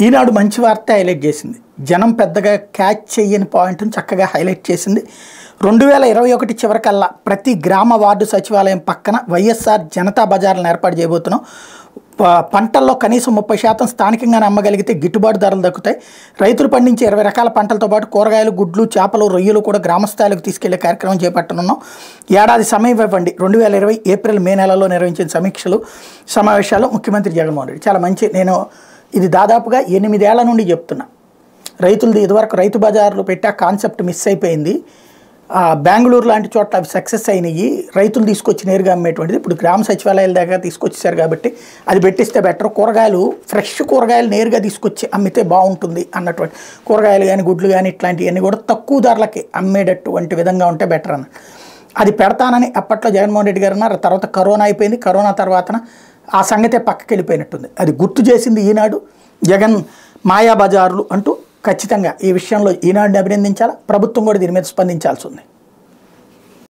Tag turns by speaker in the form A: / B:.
A: ఈనాడు మంచి వార్త హైలైట్ చేసింది. జనం పెద్దగా క్యాచ్ చేయని పాయింట్ని చక్కగా హైలైట్ చేసింది. 2021 చివరికల్లా ప్రతి గ్రామ వార్డు సచివాలయం పక్కన వైఎస్ఆర్ జనతా బజార్లను ఏర్పాటు చేయబోతున్నాం. పంటల్లో కనీసం 30% స్థానికంగానే అమ్మగలిగితే గిట్టుబాటు ధరలు దక్కుతాయి. రైతులు పండించే 20 రకాల పంటలతో పాటు కూరగాయలు, గుడ్లు, చేపలు, రొయ్యలు కూడా గ్రామస్థాయిలకు తీసుకెళ్లే కార్యక్రమం చేపట్టనున్నాం. ఏడాది సమయం ఇవ్వండి. 2020 ఏప్రిల్, మే నెలలో నిర్వహించిన సమీక్షలు, సమావేశాలు ముఖ్యమంత్రి జగన్మోహన్ రెడ్డి చాలా మంచి. నేను ఇది దాదాపుగా 8 ఏళ్ల నుండి చెప్తున్నా. రైతులది ఇదివరకు రైతు బజార్లు పెట్టే కాన్సెప్ట్ మిస్ అయిపోయింది. బెంగళూరు లాంటి చోట్ల అవి సక్సెస్ అయినాయి. రైతులు తీసుకొచ్చి నేరుగా అమ్మేటువంటిది ఇప్పుడు గ్రామ సచివాలయాల దగ్గర తీసుకొచ్చేసారు కాబట్టి అది పెట్టిస్తే బెటర్. కూరగాయలు, ఫ్రెష్ కూరగాయలు నేరుగా తీసుకొచ్చి అమ్మితే బాగుంటుంది అన్నటువంటి, కూరగాయలు కానీ గుడ్లు కానీ ఇట్లాంటివన్నీ కూడా తక్కువ ధరలకి అమ్మేటటువంటి విధంగా ఉంటే బెటర్ అన్న అది పెడతానని అప్పట్లో జగన్మోహన్ రెడ్డి గారు అన్నారు. తర్వాత కరోనా అయిపోయింది. కరోనా తర్వాతన ఆ సంగతే పక్కకి వెళ్ళిపోయినట్టుంది. అది గుర్తు చేసింది ఈనాడు. జగన్ మాయా బజార్లు అంటూ ఖచ్చితంగా ఈ విషయంలో ఈనాడుని అభినందించాలా, ప్రభుత్వం కూడా దీని మీద స్పందించాల్సి ఉంది.